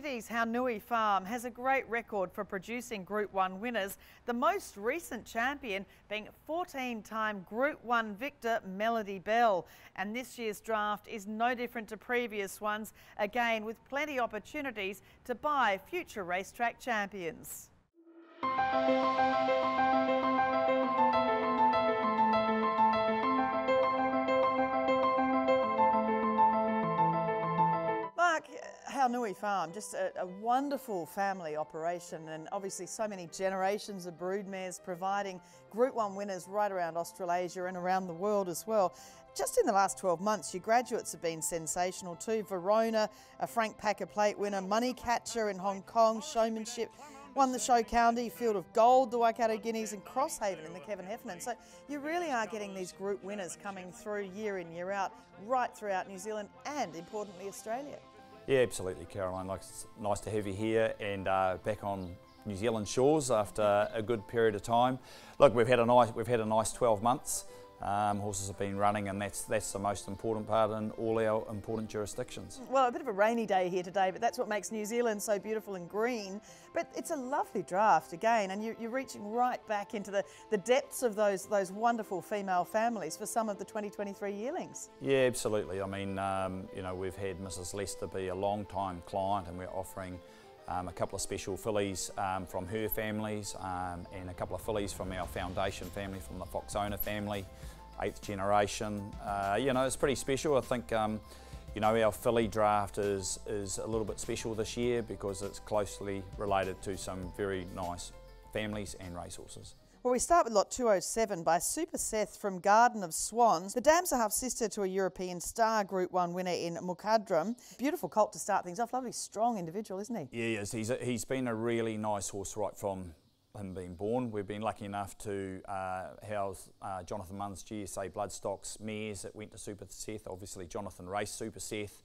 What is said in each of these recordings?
Chitty's Haunui farm has a great record for producing Group 1 winners, the most recent champion being 14-time Group 1 victor Belle. And this year's draft is no different to previous ones, again with plenty of opportunities to buy future racetrack champions. Haunui farm, just a wonderful family operation, and obviously so many generations of broodmares providing Group 1 winners right around Australasia and around the world as well. Just in the last 12 months, your graduates have been sensational too. Verona, a Frank Packer Plate winner, Money Catcher in Hong Kong, Showmanship, won the Show County, Field of Gold, the Waikato Guineas, and Crosshaven in the Kevin Heffernan. So you really are getting these group winners coming through year in, year out, right throughout New Zealand and, importantly, Australia. Yeah, absolutely, Caroline. Like, it's nice to have you here and back on New Zealand shores after a good period of time. Look, we've had a nice 12 months. Horses have been running, and that's the most important part in all our important jurisdictions. Well, a bit of a rainy day here today, but that's what makes New Zealand so beautiful and green. But it's a lovely draft again, and you're reaching right back into the depths of those wonderful female families for some of the 2023 yearlings. Yeah, absolutely. I mean, you know, we've had Mrs. Lester be a long-time client, and we're offering a couple of special fillies from her families and a couple of fillies from our foundation family, from the Foxona family, 8th generation. You know, it's pretty special. I think, you know, our filly draft is a little bit special this year because it's closely related to some very nice families and racehorses. Well, we start with lot 207 by Super Seth from Garden of Swans. The dam's a half-sister to a European star Group 1 winner in Mukadram. Beautiful colt to start things off. Lovely, strong individual, isn't he? Yeah, he is. He's been a really nice horse right from him being born. We've been lucky enough to house Jonathan Munn's GSA Bloodstocks mares that went to Super Seth. Obviously, Jonathan raced Super Seth.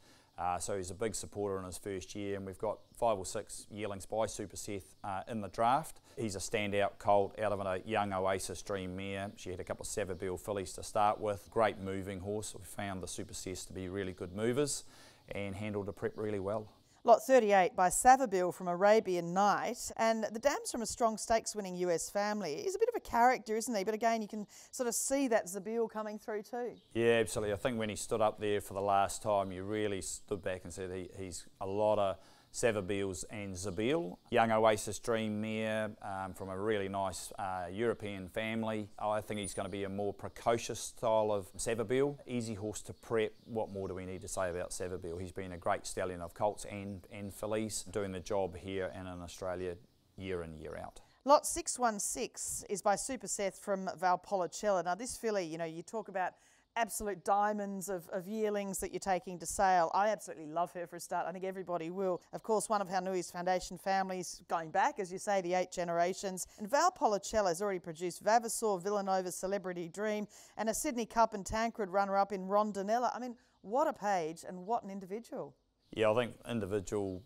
So he's a big supporter in his first year, and we've got 5 or 6 yearlings by Super Seth in the draft. He's a standout colt out of a young Oasis Dream mare. She had a couple of Savabeel fillies to start with. Great moving horse. We found the Super Seths to be really good movers and handled the prep really well. Lot 38 by Savabeel from Arabian Night, and the dam's from a strong stakes-winning US family. He's a bit of a character, isn't he? But again, you can sort of see that Zabeel coming through too. Yeah, absolutely. I think when he stood up there for the last time, you really stood back and said he's a lot of Savabeels and Zabeel. Young Oasis Dream mare from a really nice European family. I think he's going to be a more precocious style of Savabeel. Easy horse to prep. What more do we need to say about Savabeel? He's been a great stallion of colts and fillies, doing the job here and in Australia year in, year out. Lot 616 is by Super Seth from Valpolicella. Now this filly, you know, you talk about absolute diamonds of yearlings that you're taking to sale. I absolutely love her for a start. I think everybody will. Of course, one of Haunui's foundation families, going back, as you say, the 8 generations. And Valpolicella has already produced Vavasor, Villanova, Celebrity Dream, and a Sydney Cup and Tancred runner-up in Rondinella. I mean, what a page and what an individual. Yeah, I think individual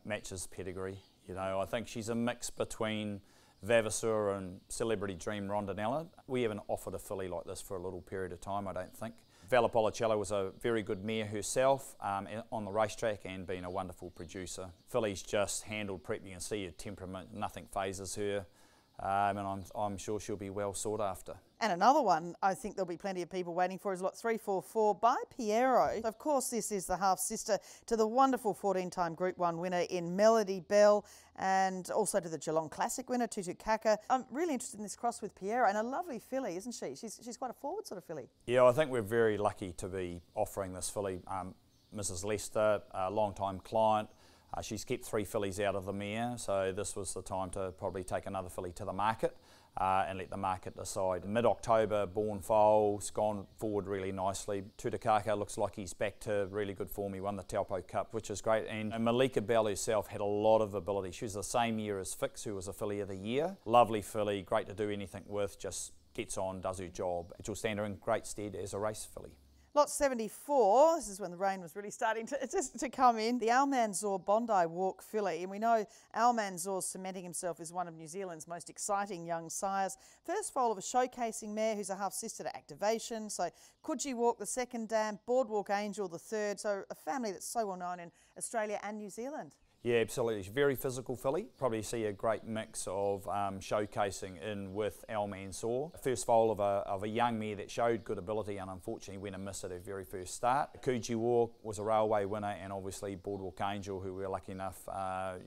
matches pedigree. You know, I think she's a mix between Vavasor and Celebrity Dream Rondinella. We haven't offered a filly like this for a little period of time, I don't think. Valpolicella was a very good mare herself on the racetrack and been a wonderful producer. Filly's just handled prep. You can see her temperament, nothing phases her. And I'm sure she'll be well sought after. And another one I think there'll be plenty of people waiting for is lot 344 by Piero. Of course, this is the half-sister to the wonderful 14-time Group 1 winner in Belle, and also to the Geelong Classic winner, Tutu Kaka. I'm really interested in this cross with Piero, and a lovely filly, isn't she? She's quite a forward sort of filly. Yeah, I think we're very lucky to be offering this filly. Mrs. Lester, a long-time client. She's kept 3 fillies out of the mare, so this was the time to probably take another filly to the market and let the market decide. Mid-October, born foal's gone forward really nicely. Tutukaka looks like he's back to really good form. He won the Taupo Cup, which is great. And Malika Belle herself had a lot of ability. She was the same year as Fix, who was a filly of the year. Lovely filly, great to do anything with, just gets on, does her job, which will stand her in great stead as a race filly. Lot 74, this is when the rain was really starting to come in. The Almanzor Bondi Walk filly, and we know Almanzor's cementing himself as one of New Zealand's most exciting young sires. First foal of a showcasing mare who's a half-sister to Activation, so Coogee Walk the second dam, Boardwalk Angel the third, so a family that's so well known in Australia and New Zealand. Yeah, absolutely. She's a very physical filly. Probably see a great mix of showcasing in with Almanzor. First foal of a young mare that showed good ability and unfortunately went amiss at her very first start. Coogee War was a railway winner, and obviously Boardwalk Angel, who we were lucky enough,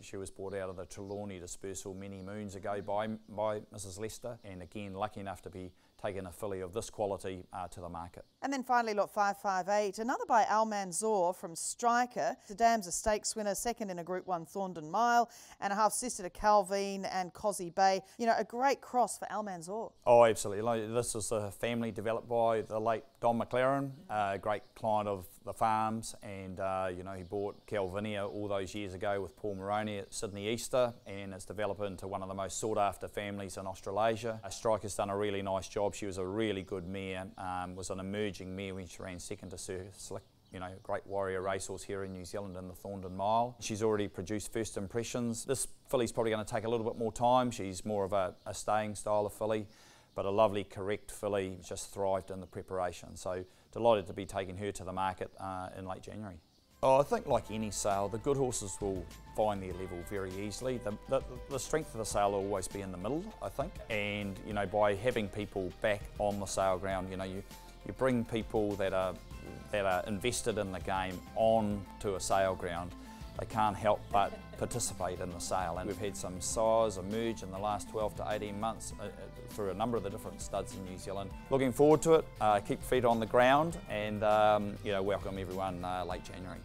she was brought out of the Trelawney dispersal many moons ago by Mrs Lester, and again lucky enough to be taking a filly of this quality to the market. And then finally, look, 558, another by Almanzor from Striker. The Dam's a stakes winner, second in a Group 1 Thorndon Mile, and a half-sister to Calvine and Cosy Bay. You know, a great cross for Almanzor. Oh, absolutely. This is a family developed by the late Don McLaren, a great client of the farms, and you know, he bought Calvinia all those years ago with Paul Moroney at Sydney Easter, and it's developed into one of the most sought-after families in Australasia. Striker's done a really nice job. She was a really good mare, was an emerging mare when she ran second to Sir Slick, you know, great warrior racehorse here in New Zealand in the Thorndon Mile. She's already produced first impressions. This filly's probably going to take a little bit more time. She's more of a staying style of filly, but a lovely correct filly, just thrived in the preparation. So delighted to be taking her to the market in late January. Oh, I think like any sale, the good horses will find their level very easily. The strength of the sale will always be in the middle, I think. And you know, by having people back on the sale ground, you know, you bring people that are invested in the game on to a sale ground. They can't help but participate in the sale, and we've had some sires emerge in the last 12 to 18 months through a number of the different studs in New Zealand. Looking forward to it, keep feet on the ground, and you know, welcome everyone late January.